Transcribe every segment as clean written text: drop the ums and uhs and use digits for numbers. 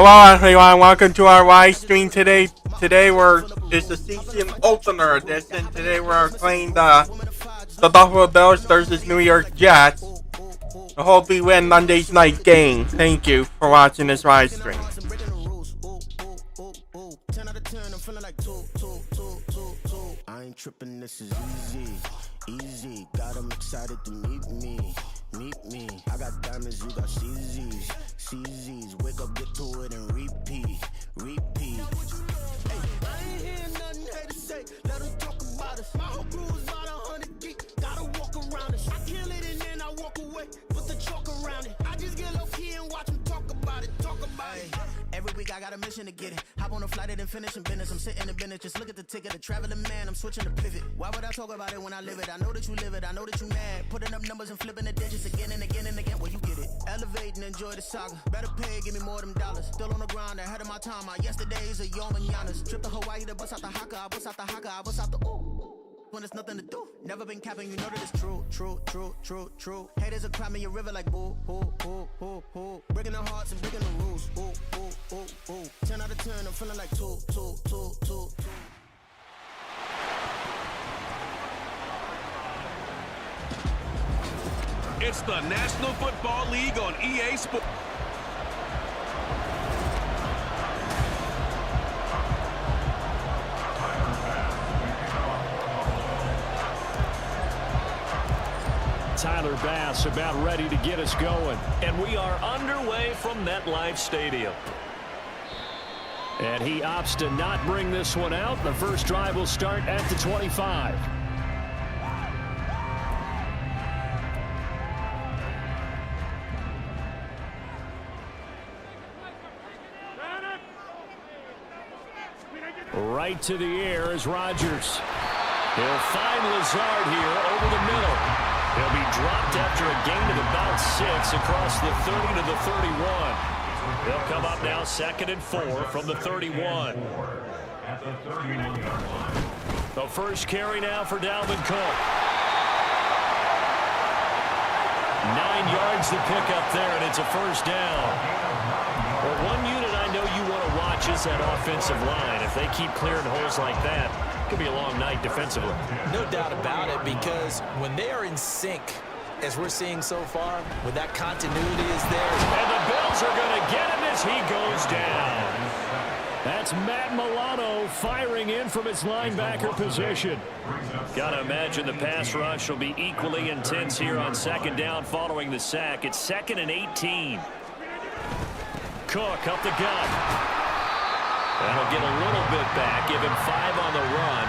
Hello everyone, welcome to our live stream today. It's the season opener edition. Today we're playing the Buffalo Bills versus New York Jets. I hope we win Monday's night game. Thank you for watching this live stream. I ain't tripping, this is easy. Got 'em excited to meet me. I got diamonds, you got CZs. Wake up, get to it, and repeat. Hey, I ain't hearing nothing hate to say. Let them talk about us. My whole crew is about 100 deep. Gotta walk around it. I kill it and then I walk away. Put the chalk around it. I just get low key and watch them talk about it. Every week I got a mission to get it. Hop on a flight and then finish in business. I'm sitting in business, just look at the ticket. A traveling man, I'm switching to pivot. Why would I talk about it when I live it? I know that you live it, I know that you mad. Putting up numbers and flipping the digits again and again and again. Well, you get it. Elevate and enjoy the saga. Better pay, give me more of them dollars. Still on the grind, ahead of my time. My yesterdays are Yom and Giannis. Trip to Hawaii to bust out the haka. I bust out the haka, I bust out the ooh. When there's nothing to do, never been capping, you know that it's true. Haters will cry me a river like boo. Breaking the hearts and breaking the rules. Ooh. 10 out of 10, I'm feeling like two. It's the National Football League on EA Sports. Tyler Bass about ready to get us going. And we are underway from MetLife Stadium. And he opts to not bring this one out. The first drive will start at the 25. Right to the air is Rodgers. He'll find Lazard here over the middle. He'll be dropped after a gain of about 6 across the 30 to the 31. They'll come up now 2nd and 4 from the 31. The first carry now for Dalvin Cook. 9 yards to pick up there, and it's a first down. Well, one unit I know you want to watch is that offensive line. If they keep clearing holes like that, it could be a long night defensively. No doubt about it, because when they are in sync, as we're seeing so far, when that continuity is there. And the Bills are going to get him as he goes down. That's Matt Milano firing in from his linebacker position. Got to imagine the pass rush will be equally intense here on 2nd down following the sack. It's 2nd and 18. Cook up the gut. That'll get a little bit back, give him 5 on the run,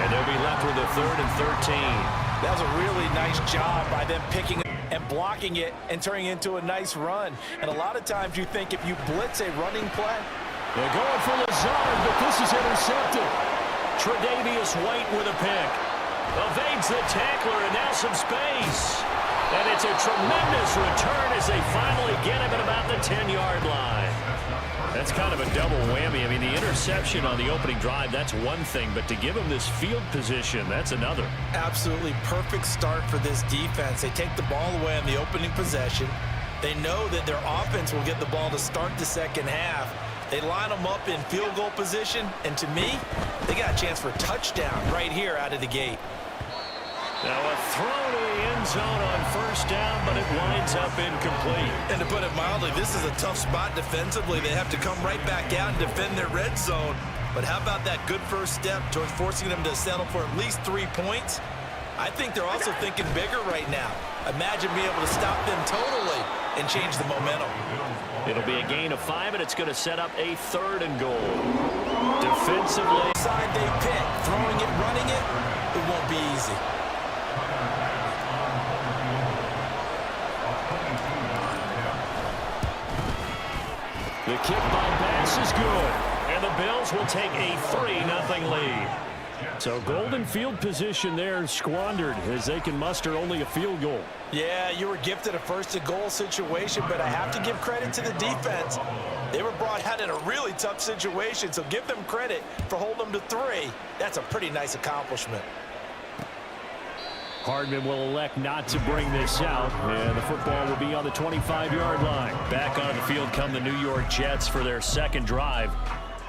and they'll be left with a 3rd and 13. That was a really nice job by them picking and blocking it and turning it into a nice run. And a lot of times you think if you blitz a running play. They're going for Lazard, but this is intercepted. Tre'Davious White with a pick. Evades the tackler, and now some space. And it's a tremendous return as they finally get him at about the 10-yard line. That's kind of a double whammy. I mean, the interception on the opening drive, that's one thing, but to give him this field position, that's another. Absolutely perfect start for this defense. They take the ball away on the opening possession. They know that their offense will get the ball to start the second half. They line them up in field goal position, and to me, they got a chance for a touchdown right here out of the gate. Now a throw to the end zone on 1st down, but it winds up incomplete. And to put it mildly, this is a tough spot defensively. They have to come right back out and defend their red zone. But how about that good first step towards forcing them to settle for at least 3 points? I think they're also thinking bigger right now. Imagine being able to stop them totally and change the momentum. It'll be a gain of 5, and it's going to set up a 3rd and goal. Defensively. Side they pick, throwing it, running it, it won't be easy. The kick by Bass is good, and the Bills will take a 3-0 lead. So golden field position there squandered as they can muster only a field goal. Yeah, you were gifted a 1st and goal situation, but I have to give credit to the defense. They were brought out in a really tough situation, so give them credit for holding them to 3. That's a pretty nice accomplishment. Hardman will elect not to bring this out, and the football will be on the 25-yard line. Back on the field come the New York Jets for their second drive.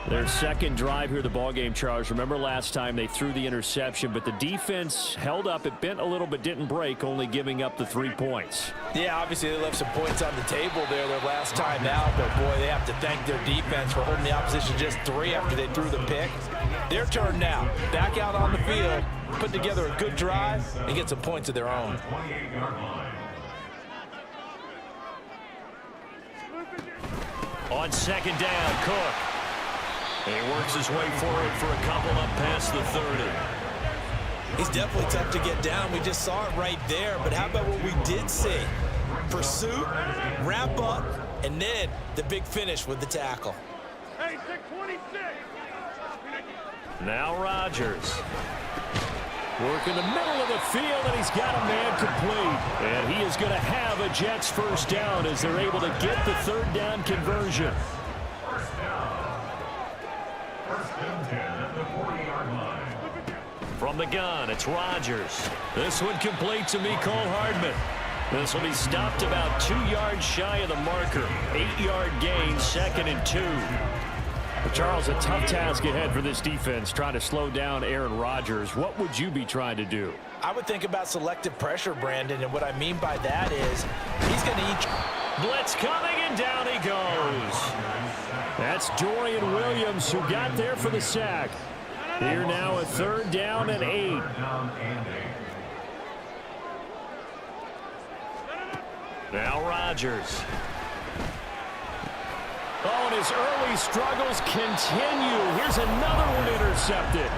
Their second drive here, the ballgame, Charles. Remember last time they threw the interception, but the defense held up. It bent a little but didn't break, only giving up the 3 points. Yeah, obviously they left some points on the table there their last time out, but boy, they have to thank their defense for holding the opposition just 3 after they threw the pick. Their turn now. Back out on the field, put together a good drive, and get some points of their own. On second down, Cook. He works his way forward for a couple up past the 30. He's definitely tough to get down. We just saw it right there. But how about what we did see? Pursuit, wrap up, and then the big finish with the tackle. Hey, 626. Now Rodgers. Work in the middle of the field, and he's got a man complete. And he is going to have a Jets first down as they're able to get the third down conversion. From the gun, it's Rodgers. This one complete to Mecole Hardman. This will be stopped about 2 yards shy of the marker. 8-yard gain, 2nd and 2. But Charles, a tough task ahead for this defense, trying to slow down Aaron Rodgers. What would you be trying to do? I would think about selective pressure, Brandon, and what I mean by that is he's going to eat. Blitz coming, and down he goes. That's Dorian Williams who got there for the sack. Here now a 3rd down and 8. Now Rodgers. Oh, and his early struggles continue. Here's another one intercepted.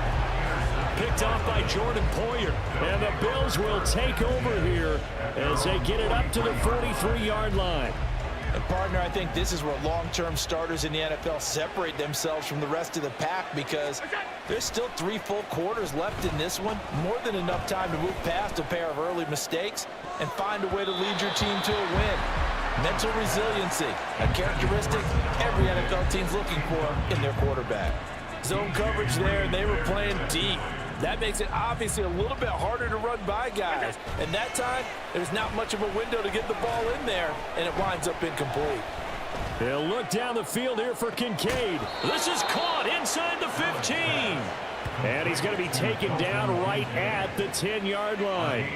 Picked off by Jordan Poyer. And the Bills will take over here as they get it up to the 43-yard line. And partner, I think this is where long-term starters in the NFL separate themselves from the rest of the pack, because there's still 3 full quarters left in this one. More than enough time to move past a pair of early mistakes and find a way to lead your team to a win. Mental resiliency, a characteristic every NFL team's looking for in their quarterback. Zone coverage there, and they were playing deep. That makes it obviously a little bit harder to run by guys. And that time, there's not much of a window to get the ball in there, and it winds up incomplete. They'll look down the field here for Kincaid. This is caught inside the 15. And he's going to be taken down right at the 10-yard line.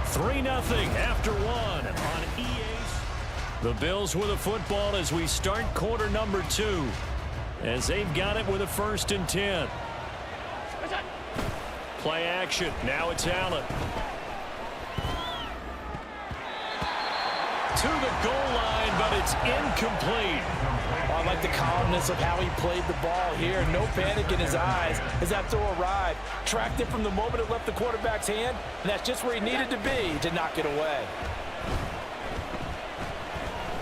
3-0 after 1 on EA's. The Bills with a football as we start quarter number 2. As they've got it with a 1st and 10. Play action. Now it's Allen. To the goal line, but it's incomplete. I like the calmness of how he played the ball here. No panic in his eyes as that throw arrived. Tracked it from the moment it left the quarterback's hand, and that's just where he needed to be to knock it away.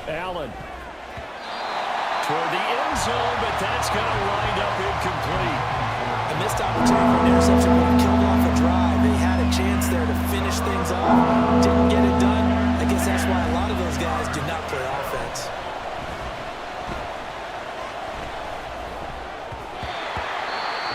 Allen. Toward the end zone, but that's going to wind up incomplete. A missed opportunity for an interception would have killed off a drive. They had a chance there to finish things off. Didn't get it done. I guess that's why a lot of those guys did not play offense.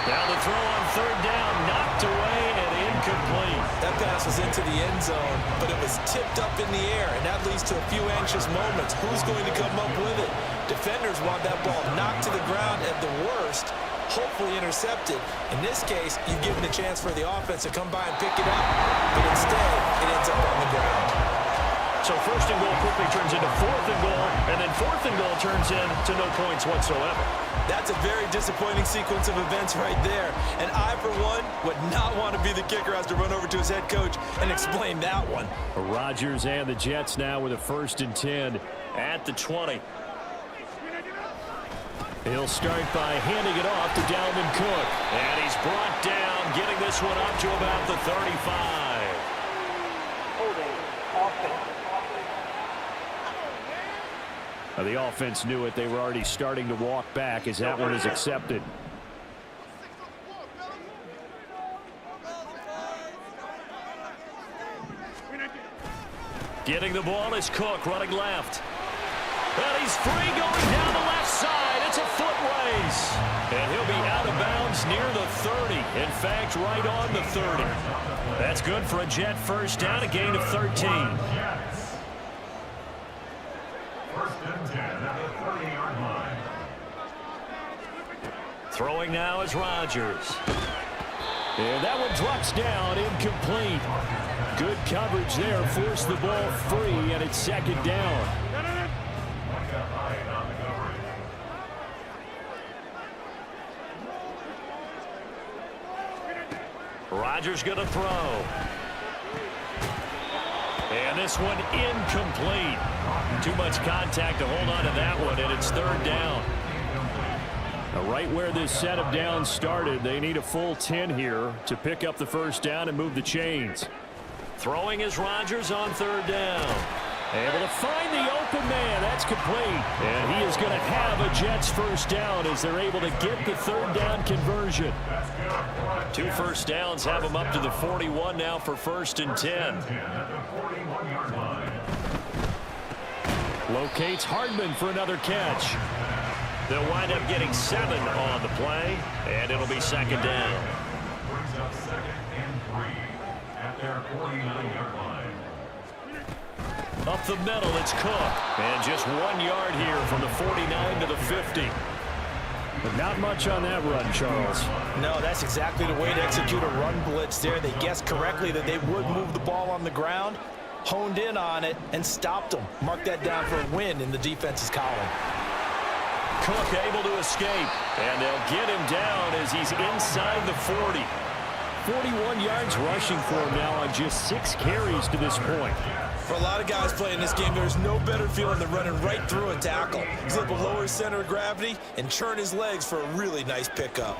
Now the throw on 3rd down, knocked away and incomplete. That pass was into the end zone, but it was tipped up in the air, and that leads to a few anxious moments. Who's going to come up with it? Defenders want that ball knocked to the ground at the worst, hopefully intercepted. In this case, you've given the chance for the offense to come by and pick it up, but instead, it ends up on the ground. So 1st and goal quickly turns into 4th and goal, and then 4th and goal turns into no points whatsoever. That's a very disappointing sequence of events right there. And I, for one, would not want to be the kicker who has to run over to his head coach and explain that one. Rodgers and the Jets now with a 1st and 10 at the 20. He'll start by handing it off to Dalvin Cook. And he's brought down, getting this one up to about the 35. Holding offense. The offense knew it. They were already starting to walk back as that one is accepted. Getting the ball is Cook running left. And he's free going down the left side. It's a foot race. And he'll be out of bounds near the 30. In fact, right on the 30. That's good for a Jet first down, a gain of 13. First and 10 at the 30-yard line. Throwing now is Rodgers. And that one drops down, incomplete. Good coverage there, forced the ball free, and it's second down. Rodgers going to throw. And this one incomplete. Too much contact to hold on to that one, and it's third down. Now, right where this set of downs started, they need a full 10 here to pick up the first down and move the chains. Throwing is Rodgers on third down. Able to find the open man. That's complete. And he is going to have a Jets first down as they're able to get the third down conversion. 2 first downs have them up to the 41 now for first and 10. Locates Hardman for another catch. They'll wind up getting 7 on the play, and it'll be second down. Brings up second and 3 at their 49-yard line. Up the middle, it's Cook. And just 1 yard here from the 49 to the 50. But not much on that run, Charles. No, that's exactly the way to execute a run blitz there. They guessed correctly that they would move the ball on the ground, honed in on it, and stopped them. Mark that down for a win in the defense's column. Cook able to escape, and they'll get him down as he's inside the 40. 41 yards rushing for him now on just 6 carries to this point. For a lot of guys playing this game, there's no better feeling than running right through a tackle. He's able to lower his center of gravity and churn his legs for a really nice pickup.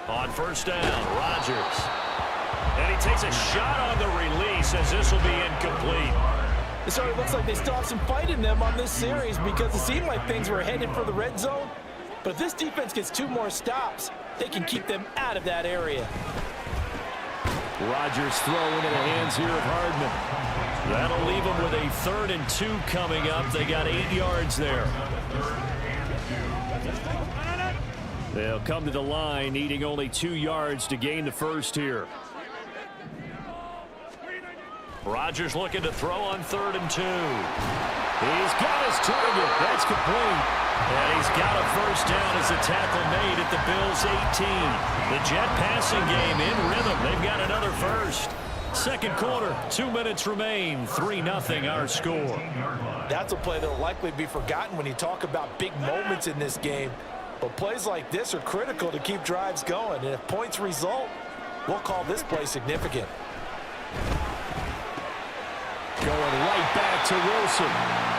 On first down, Rodgers. And he takes a shot on the release as this will be incomplete. It sort of looks like they still have some fight in them on this series because it seemed like things were headed for the red zone. But if this defense gets 2 more stops, they can keep them out of that area. Rodgers throw into the hands here of Hardman. That'll leave them with a 3rd and 2 coming up. They got 8 yards there. They'll come to the line, needing only 2 yards to gain the first here. Rodgers looking to throw on 3rd and 2. He's got his target. That's complete. And he's got a first down as the tackle made at the Bills' 18. The Jet passing game in rhythm. They've got another first. Second quarter, 2 minutes remain. 3-0 our score. That's a play that will likely be forgotten when you talk about big moments in this game. But plays like this are critical to keep drives going. And if points result, we'll call this play significant. Going right back to Wilson.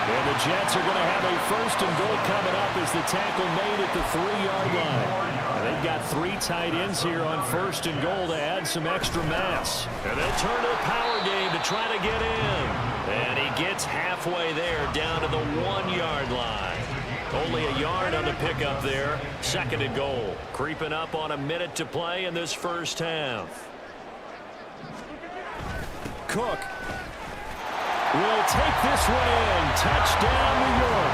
And the Jets are going to have a first and goal coming up as the tackle made at the 3-yard line. And they've got 3 tight ends here on first and goal to add some extra mass. And they'll turn to the power game to try to get in. And he gets halfway there down to the 1-yard line. Only a yard on the pickup there. Second and goal. Creeping up on a minute to play in this first half. Cook will take this one in. Touchdown, New York.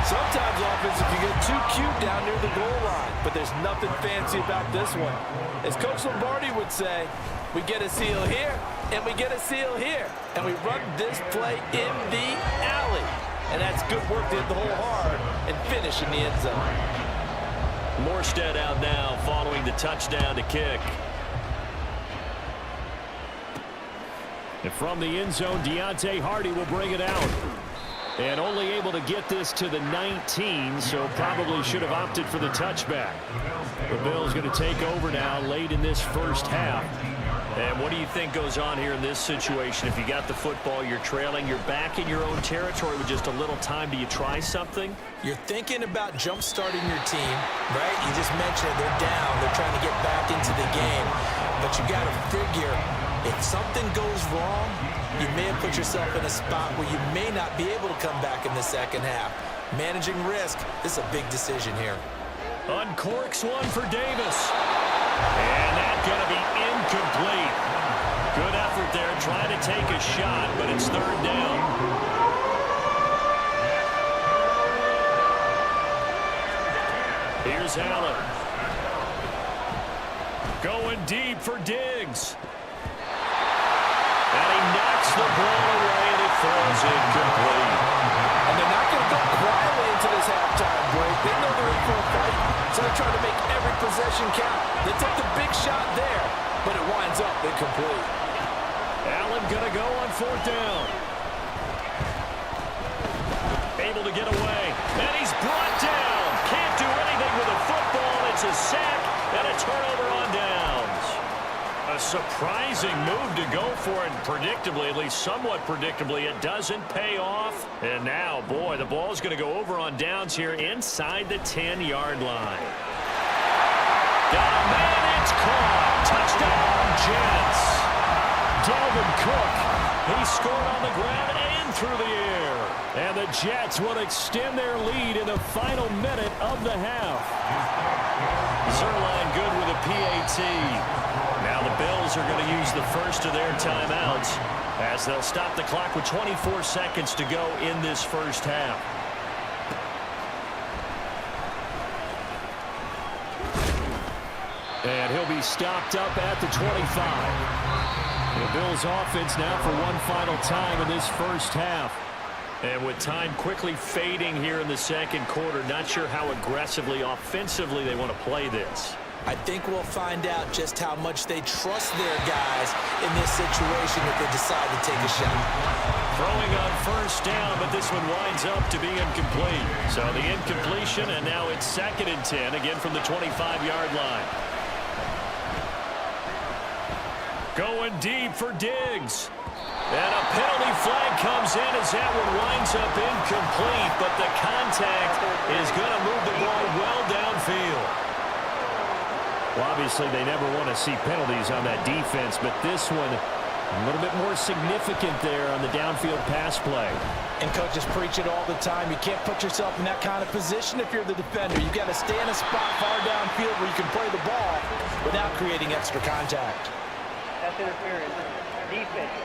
Sometimes offense, if you get too cute down near the goal line, but there's nothing fancy about this one. As Coach Lombardi would say, we get a seal here, and we get a seal here, and we run this play in the alley. And that's good work to hit the hole hard and finish in the end zone. Morstead out now following the touchdown to kick. And from the end zone, Deontay Hardy will bring it out. And only able to get this to the 19, so probably should have opted for the touchback. The Bills going to take over now late in this first half. And what do you think goes on here in this situation? If you got the football, you're trailing, you're back in your own territory with just a little time. Do you try something? You're thinking about jump-starting your team, right? You just mentioned it. They're down. They're trying to get back into the game. But you got to figure, if something goes wrong, you may have put yourself in a spot where you may not be able to come back in the second half. Managing risk, this is a big decision here. Uncorks one for Davis. And that's going to be incomplete. Good effort there trying to take a shot, but it's third down. Allen. Going deep for Diggs. And he knocks the ball away, and it falls incomplete. And they're not going to go quietly into this halftime break. They know they're in for a fight, so they're trying to make every possession count. They took the big shot there, but it winds up incomplete. Allen going to go on 4th down. Able to get away, and he's brought down. Can't do anything with a football. It's a sack and a turnover on downs. A surprising move to go for it, predictably, at least somewhat predictably. It doesn't pay off. And now, boy, the ball's going to go over on downs here inside the 10-yard line. Got a man, it's caught. Touchdown, Jets. Dalvin Cook, he scored on the ground and through the air. And the Jets will extend their lead in the final minute of the half. Zerline good with a PAT. Now the Bills are going to use the first of their timeouts as they'll stop the clock with 24 seconds to go in this first half. And he'll be stopped up at the 25. The Bills offense now for one final time in this first half. And with time quickly fading here in the second quarter, not sure how aggressively, offensively they want to play this. I think we'll find out just how much they trust their guys in this situation if they decide to take a shot. Throwing on 1st down, but this one winds up to be incomplete. So the incompletion, and now it's 2nd and 10, again from the 25-yard line. Going deep for Diggs. And a penalty flag comes in as that one winds up incomplete, but the contact is going to move the ball well downfield. Well, obviously, they never want to see penalties on that defense, but this one a little bit more significant there on the downfield pass play. And coaches preach it all the time. You can't put yourself in that kind of position if you're the defender. You've got to stay in a spot far downfield where you can play the ball without creating extra contact. That's interference. Defense.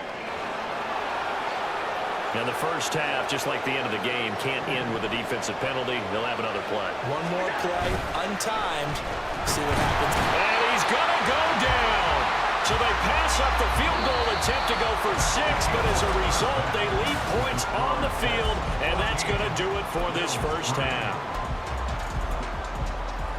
Now the first half, just like the end of the game, can't end with a defensive penalty. They'll have another play. One more play, untimed. See what happens. And he's going to go down. So they pass up the field goal attempt to go for 6, but as a result, they leave points on the field, and that's going to do it for this first half.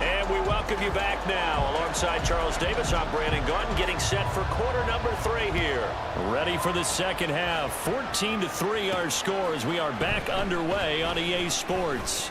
And we welcome you back now. Alongside Charles Davis, I'm Brandon Gaudin, getting set for quarter number 3 here. Ready for the second half. 14-3 our score as we are back underway on EA Sports.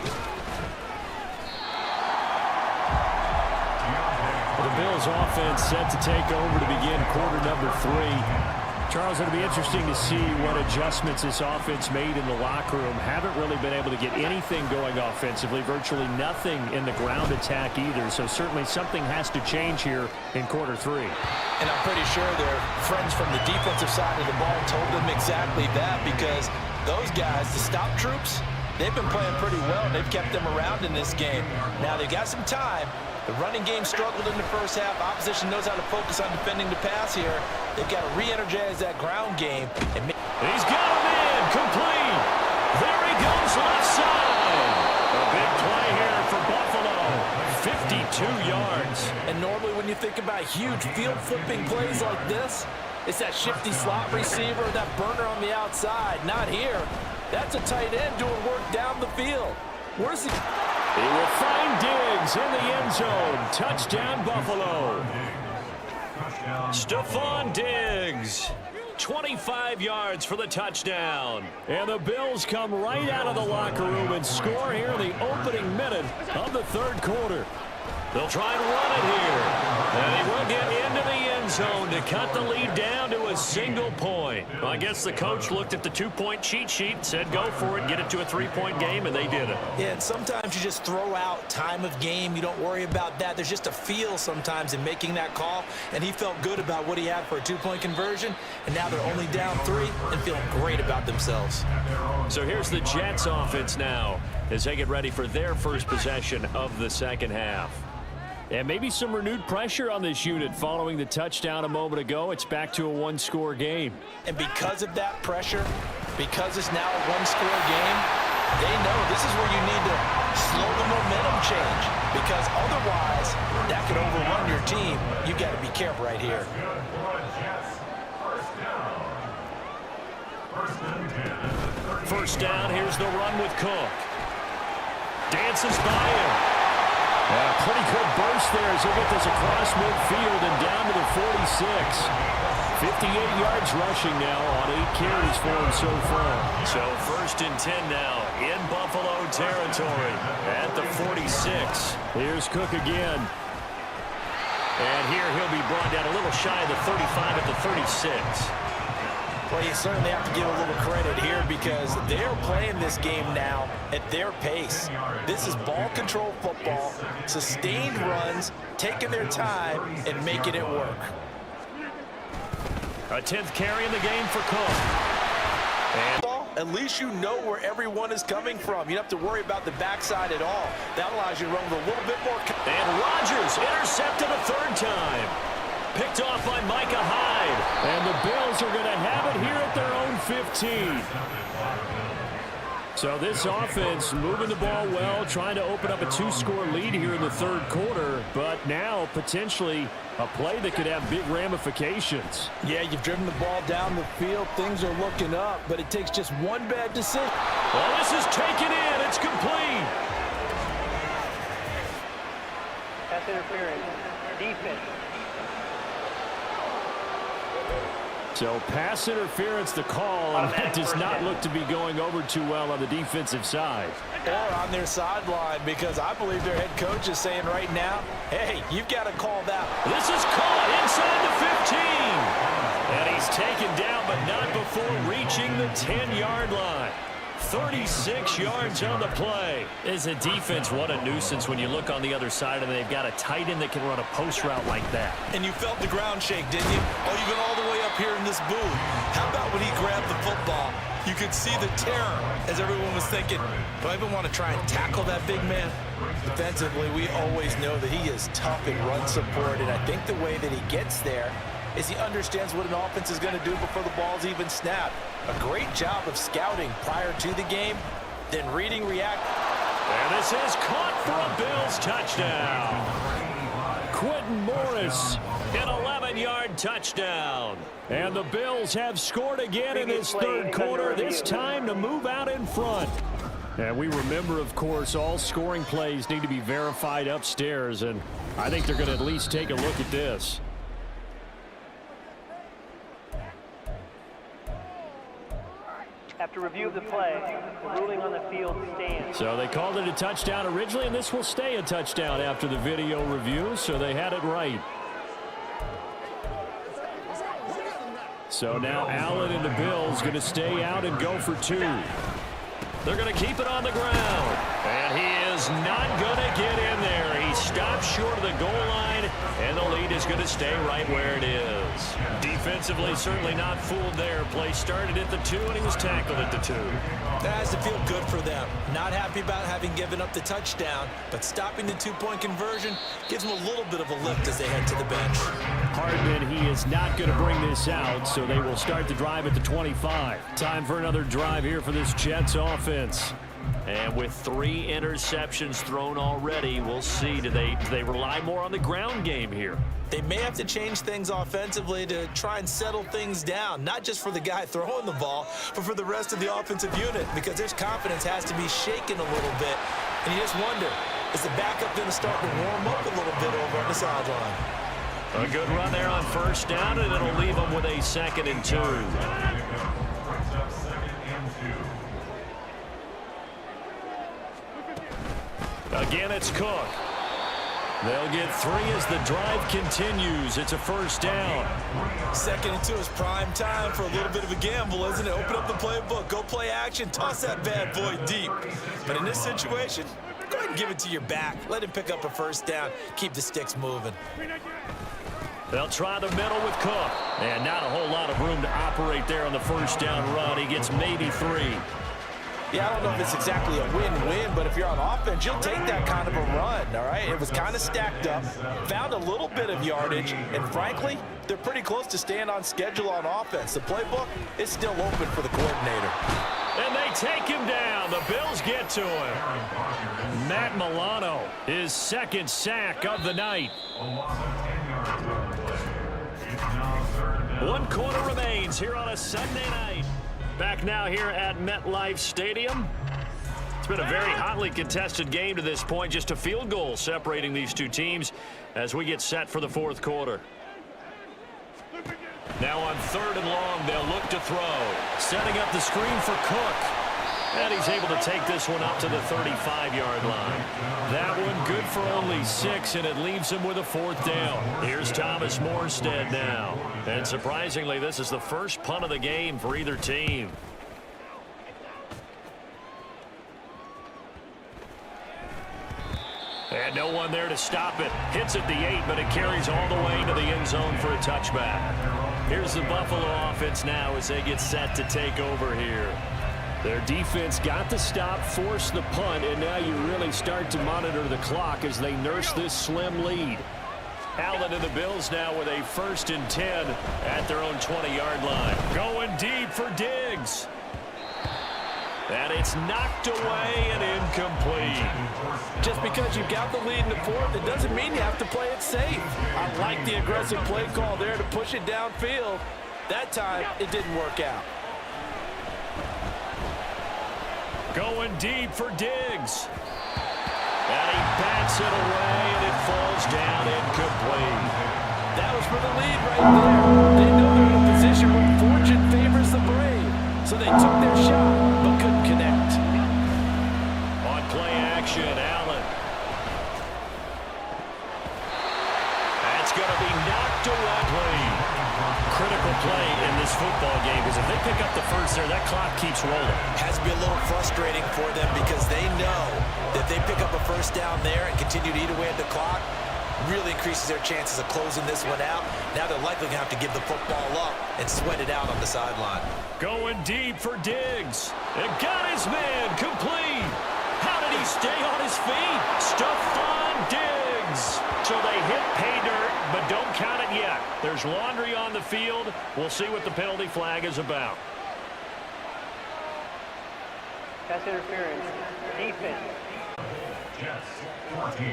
The Bills offense set to take over to begin quarter number 3. Charles, it'll be interesting to see what adjustments this offense made in the locker room. Haven't really been able to get anything going offensively, virtually nothing in the ground attack either. So certainly something has to change here in quarter 3. And I'm pretty sure their friends from the defensive side of the ball told them exactly that, because those guys, the stop troops, they've been playing pretty well. They've kept them around in this game. Now they've got some time. The running game struggled in the first half. Opposition knows how to focus on defending the pass here. They've got to re-energize that ground game. And he's got him in, complete. There he goes, left side. A big play here for Buffalo. 52 yards. And normally when you think about huge field-flipping plays like this, it's that shifty slot receiver, that burner on the outside. Not here. That's a tight end doing work down the field. Where's he? He will find Diggs in the end zone. Touchdown, Buffalo. Stephon Diggs. 25 yards for the touchdown. And the Bills come right out of the locker room and score here in the opening minute of the third quarter. They'll try and run it here. And he will get into the end zone to cut the lead down to a single point. Well, I guess the coach looked at the 2-point cheat sheet, said go for it, get it to a 3-point game, and they did it. Yeah, and sometimes you just throw out time of game. You don't worry about that. There's just a feel sometimes in making that call, and he felt good about what he had for a 2-point conversion, and now they're only down 3 and feeling great about themselves. So here's the Jets offense now as they get ready for their first possession of the second half. And maybe some renewed pressure on this unit following the touchdown a moment ago. It's back to a one-score game. And because of that pressure, because it's now a one-score game, They know this is where you need to slow the momentum change, because otherwise that could overrun your team. You've got to be careful right here. First down, here's the run with Cook. Dances by him. A pretty good burst there as he'll get this across midfield and down to the 46. 58 yards rushing now on 8 carries for him so far. So 1st and 10 now in Buffalo territory at the 46. Here's Cook again. And here he'll be brought down a little shy of the 35 at the 36. Well, you certainly have to give a little credit here because they're playing this game now at their pace. This is ball control football, sustained runs, taking their time and making it work. A 10th carry in the game for Cook. And at least you know where everyone is coming from. You don't have to worry about the backside at all. That allows you to run with a little bit more. And Rodgers intercepted a 3rd time. Picked off by Micah Hyde. And the Bills are going to have it here at their own 15. So this offense moving the ball well, trying to open up a 2-score lead here in the 3rd quarter, but now potentially a play that could have big ramifications. Yeah, you've driven the ball down the field. Things are looking up, but it takes just one bad decision. Well, this is taken in. It's complete. Pass interference. Defense. So pass interference the call, and that does not look to be going over too well on the defensive side. Or on their sideline, because I believe their head coach is saying right now, hey, you've got to call that. This is caught inside the 15. And he's taken down, but not before reaching the 10-yard line. 36 yards on the play. As a defense, what a nuisance when you look on the other side and they've got a tight end that can run a post route like that. And you felt the ground shake, didn't you? Oh, you've been all the way up here in this booth. How about when he grabbed the football? You could see the terror as everyone was thinking, do I even want to try and tackle that big man? Defensively, we always know that he is tough in run support, and I think the way that he gets there is he understands what an offense is going to do before the ball's even snapped. A great job of scouting prior to the game, then reading, react. And this is caught for a Bills touchdown. Quentin Morris, an 11-yard touchdown. And the Bills have scored again in this 3rd quarter, this time to move out in front. And we remember, of course, all scoring plays need to be verified upstairs, and I think they're going to at least take a look at this. After review of the play, the ruling on the field stands. So they called it a touchdown originally, and this will stay a touchdown after the video review, so they had it right. So now Allen and the Bills going to stay out and go for 2. They're going to keep it on the ground. And he is not going to get in there. He stops short of the goal line, and the lead is going to stay right where it is. Defensively, certainly not fooled there. Play started at the 2, and he was tackled at the 2. That has to feel good for them. Not happy about having given up the touchdown, but stopping the 2-point conversion gives them a little bit of a lift as they head to the bench. Hardman, he is not going to bring this out, so they will start the drive at the 25. Time for another drive here for this Jets offense. And with 3 interceptions thrown already, we'll see. Do they rely more on the ground game here? They may have to change things offensively to try and settle things down, not just for the guy throwing the ball, but for the rest of the offensive unit, because their confidence has to be shaken a little bit. And you just wonder, is the backup going to start to warm up a little bit over on the sideline? A good run there on 1st down, and it'll leave them with a 2nd and 2. Again, it's Cook. They'll get 3 as the drive continues. It's a 1st down. 2nd and 2 is prime time for a little bit of a gamble, isn't it? Open up the playbook, go play action, toss that bad boy deep. But in this situation, go ahead and give it to your back. Let him pick up a 1st down. Keep the sticks moving. They'll try the middle with Cook. And not a whole lot of room to operate there on the 1st down run. He gets maybe 3. Yeah, I don't know if it's exactly a win-win, but if you're on offense, you'll take that kind of a run, all right? It was kind of stacked up, found a little bit of yardage, and frankly, they're pretty close to staying on schedule on offense. The playbook is still open for the coordinator. And they take him down. the Bills get to him. Matt Milano, his second sack of the night. 1 quarter remains here on a Sunday night. Back now here at MetLife Stadium. It's been a very hotly contested game to this point. Just a field goal separating these two teams as we get set for the fourth quarter. Now on 3rd and long, they'll look to throw. Setting up the screen for Cook. And he's able to take this one up to the 35-yard line. That one good for only 6, and it leaves him with a 4th down. Here's Thomas Morstead now. And surprisingly, this is the first punt of the game for either team. And no one there to stop it. Hits at the 8, but it carries all the way to the end zone for a touchback. Here's the Buffalo offense now as they get set to take over here. Their defense got the stop, forced the punt, and now you really start to monitor the clock as they nurse this slim lead. Allen and the Bills now with a 1st and 10 at their own 20-yard line. Going deep for Diggs. And it's knocked away and incomplete. Just because you've got the lead in the 4th, it doesn't mean you have to play it safe. I like the aggressive play call there to push it downfield. That time, it didn't work out. Going deep for Diggs. And he bats it away, and it falls down incomplete. That was for the lead right there. They know they're in a position where fortune favors the brave. So they took their shot, but couldn't connect. On play action, Allen. That's going to be knocked away. Critical play in this football game, because if they pick up the first there, that clock keeps rolling. Has to be a little frustrating for them because they know that if they pick up a first down there and continue to eat away at the clock, really increases their chances of closing this one out. Now they're likely going to have to give the football up and sweat it out on the sideline. Going deep for Diggs. It got his man complete. How did he stay on his feet? Stephon Diggs. So they hit pay dirt, but don't count it yet. There's laundry on the field. We'll see what the penalty flag is about. Pass interference. Defense. Jets 14.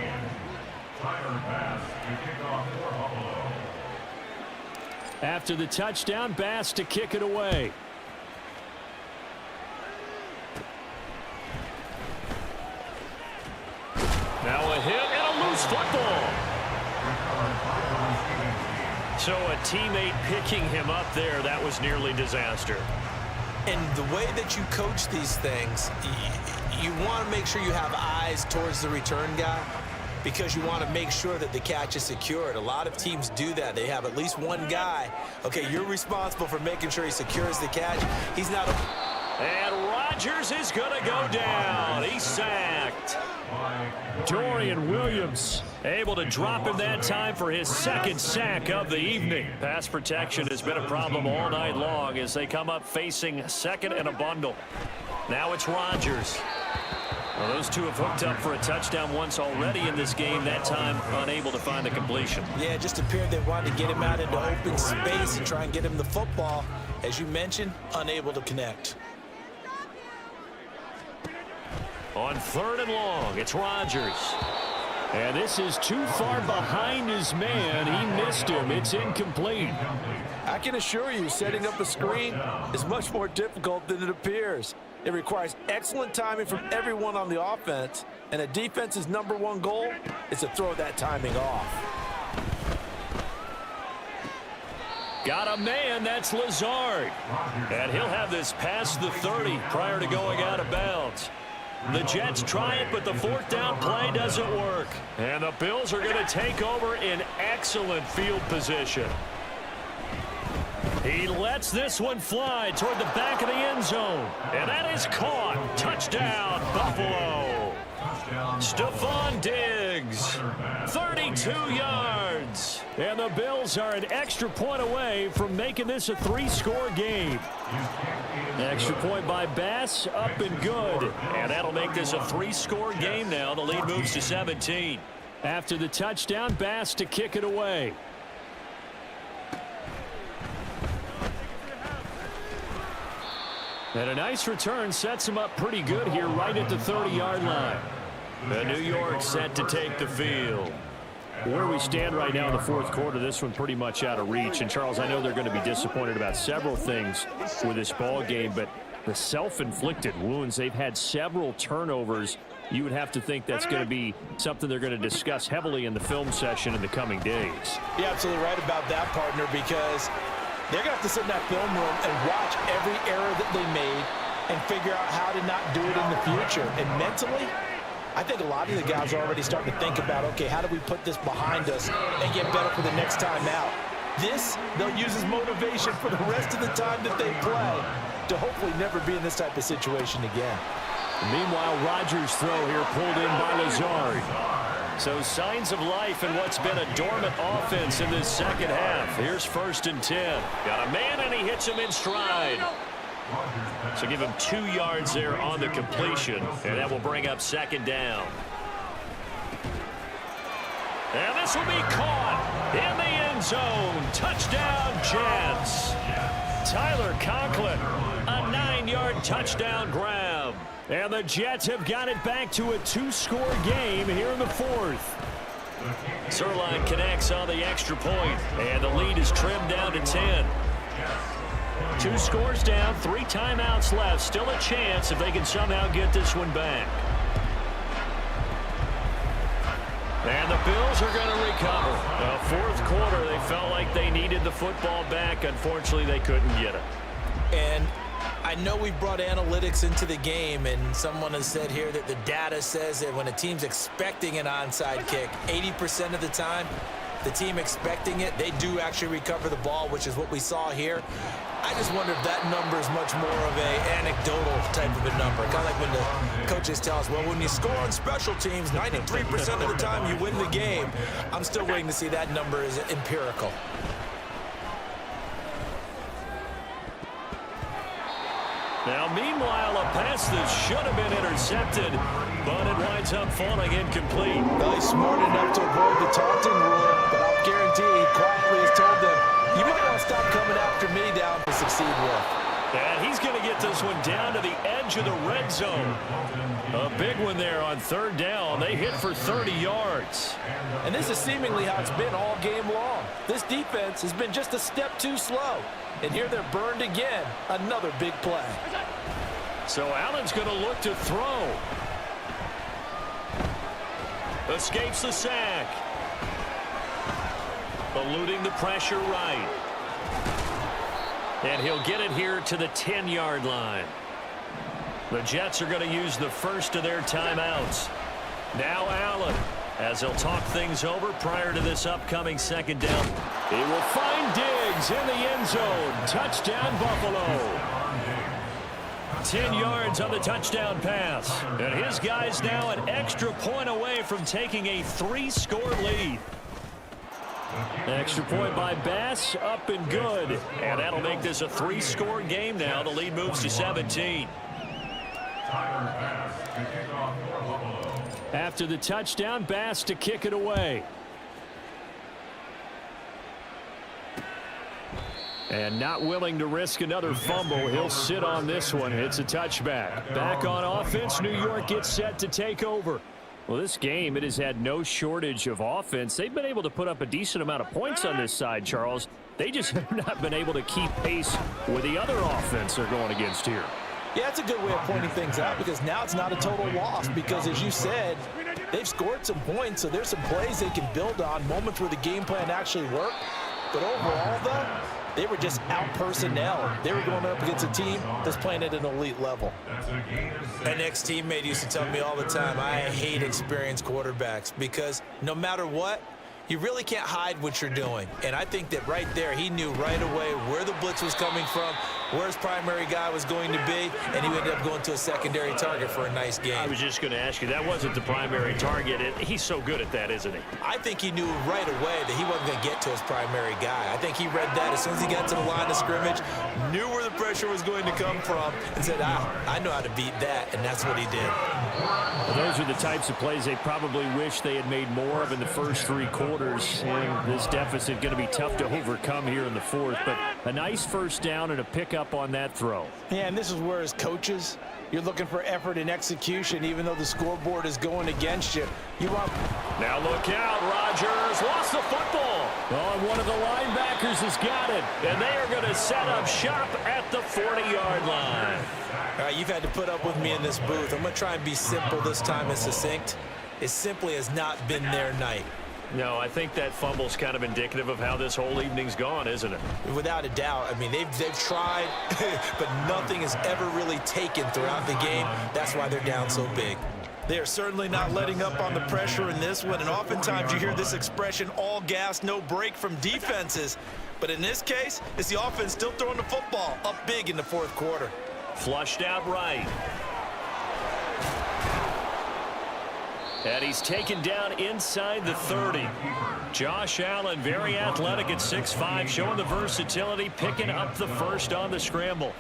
Tyler Bass to kick off for Buffalo. After the touchdown, Bass to kick it away. Now a hit and a loose football. So a teammate picking him up there, that was nearly disaster. And the way that you coach these things, you want to make sure you have eyes towards the return guy because you want to make sure that the catch is secured. A lot of teams do that. They have at least one guy. Okay, you're responsible for making sure he secures the catch. He's not a... And Rodgers is going to go down. He's sacked. Dorian Williams able to drop him that time for his 2nd sack of the evening. Pass protection has been a problem all night long as they come up facing 2nd and a bundle. Now it's Rodgers. Well, those two have hooked up for a touchdown once already in this game, that time unable to find the completion. Yeah, it just appeared they wanted to get him out into open space and try and get him the football. As you mentioned, unable to connect. On 3rd and long, it's Rodgers. And this is too far behind his man. He missed him. It's incomplete. I can assure you, setting up a screen is much more difficult than it appears. It requires excellent timing from everyone on the offense, and a defense's #1 goal is to throw that timing off. Got a man, that's Lazard. And he'll have this past the 30 prior to going out of bounds. The Jets try it, but the 4th down play doesn't work. And the Bills are going to take over in excellent field position. He lets this one fly toward the back of the end zone. And that is caught. Touchdown, Buffalo. Stephon Diggs, 32 yards. And the Bills are an extra point away from making this a 3-score game. Extra point by Bass, up and good. And that'll make this a 3-score game now. The lead moves to 17. After the touchdown, Bass to kick it away. And a nice return sets him up pretty good here right at the 30-yard line. The New York set to take the field. Where we stand right now in the fourth quarter, this one pretty much out of reach. And, Charles, I know they're going to be disappointed about several things with this ball game, but the self-inflicted wounds, they've had several turnovers. You would have to think that's going to be something they're going to discuss heavily in the film session in the coming days. You're absolutely right about that, partner, because they're going to have to sit in that film room and watch every error that they made and figure out how to not do it in the future. And mentally, I think a lot of the guys are already starting to think about, okay, how do we put this behind us and get better for the next time out? This, they'll use as motivation for the rest of the time that they play to hopefully never be in this type of situation again. Meanwhile, Rodgers' throw here pulled in by Lazard. So signs of life in what's been a dormant offense in this second half. Here's 1st and 10. Got a man, and he hits him in stride. So give him 2 yards there on the completion, and that will bring up 2nd down. And this will be caught in the end zone. Touchdown, Jets. Tyler Conklin, a 9-yard touchdown grab. And the Jets have got it back to a 2-score game here in the 4th. Sirline connects on the extra point, and the lead is trimmed down to 10. 2 scores down, 3 timeouts left. Still a chance if they can somehow get this one back. And the Bills are going to recover. The 4th quarter, they felt like they needed the football back. Unfortunately, they couldn't get it. And I know we brought analytics into the game, and someone has said here that the data says that when a team's expecting an onside kick, 80% of the time, the team expecting it, they do actually recover the ball, which is what we saw here. I just wonder if that number is much more of a anecdotal type of a number. Kind of like when the coaches tell us, well, when you score on special teams, 93% of the time you win the game. I'm still waiting to see that number is empirical. Now, meanwhile, a pass that should have been intercepted, but it winds up falling incomplete. Well, he's smart enough to avoid the taunting rule, but I'll guarantee he quietly has told them, you might want to stop coming after me down to succeed with. And he's going to get this one down to the edge of the red zone. A big one there on 3rd down. They hit for 30 yards. And this is seemingly how it's been all game long. This defense has been just a step too slow. And here they're burned again. Another big play. So Allen's going to look to throw. Escapes the sack. Eluding the pressure right. And he'll get it here to the 10-yard line. The Jets are going to use the first of their timeouts. Now Allen, as he'll talk things over prior to this upcoming 2nd down. He will find Diggs in the end zone. Touchdown, Buffalo. 10 yards on the touchdown pass. And his guys now an extra point away from taking a 3-score lead. Extra point by Bass, up and good. And that'll make this a 3-score game now. The lead moves to 17. After the touchdown, Bass to kick it away. And not willing to risk another fumble. He'll sit on this one. It's a touchback. Back on offense, New York gets set to take over. Well, this game, it has had no shortage of offense. They've been able to put up a decent amount of points on this side, Charles. They just have not been able to keep pace with the other offense they're going against here. Yeah, it's a good way of pointing things out because now it's not a total loss because, as you said, they've scored some points, so there's some plays they can build on, moments where the game plan actually worked. But overall, though, they were just out-personnel. They were going up against a team that's playing at an elite level. An ex-teammate used to tell me all the time, I hate experienced quarterbacks because no matter what, you really can't hide what you're doing. And I think that right there, he knew right away where the blitz was coming from, where his primary guy was going to be, and he ended up going to a secondary target for a nice game. I was just going to ask you, that wasn't the primary target. He's so good at that, isn't he? I think he knew right away that he wasn't going to get to his primary guy. I think he read that as soon as he got to the line of scrimmage, knew where the pressure was going to come from, and said, I know how to beat that, and that's what he did. Well, those are the types of plays they probably wish they had made more of in the first 3 quarters. And this deficit going to be tough to overcome here in the 4th. But a nice first down and a pickup up on that throw. Yeah, and this is where, as coaches, you're looking for effort and execution, even though the scoreboard is going against you. You want... Now look out, Rodgers lost the football. Oh, and one of the linebackers has got it, and they are going to set up shop at the 40-yard line. All right, you've had to put up with me in this booth. I'm going to try and be simple this time and succinct. It simply has not been their night. No, I think that fumble's kind of indicative of how this whole evening's gone, isn't it? Without a doubt. I mean, they've tried, but nothing has ever really taken throughout the game. That's why they're down so big. They are certainly not letting up on the pressure in this one, and oftentimes you hear this expression, all gas, no break from defenses. But in this case, it's the offense still throwing the football up big in the fourth quarter. Flushed out right. And he's taken down inside the 30. Josh Allen, very athletic at 6'5", showing the versatility, picking up the first on the scramble.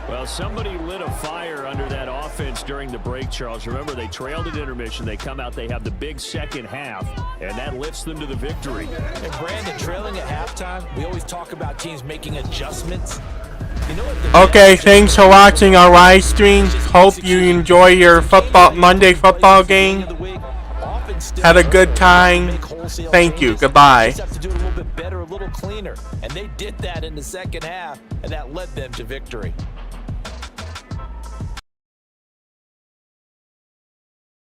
Well, somebody lit a fire under that offense during the break, Charles. Remember, they trailed at intermission. They come out, they have the big second half, and that lifts them to the victory. And Brandon, trailing at halftime, we always talk about teams making adjustments. Okay, thanks for watching our live stream. Hope you enjoy your Monday football game. Had a good time. Thank you. Goodbye. Have to do it a little bit better, a little cleaner, and they did that in the second half, and that led them to victory.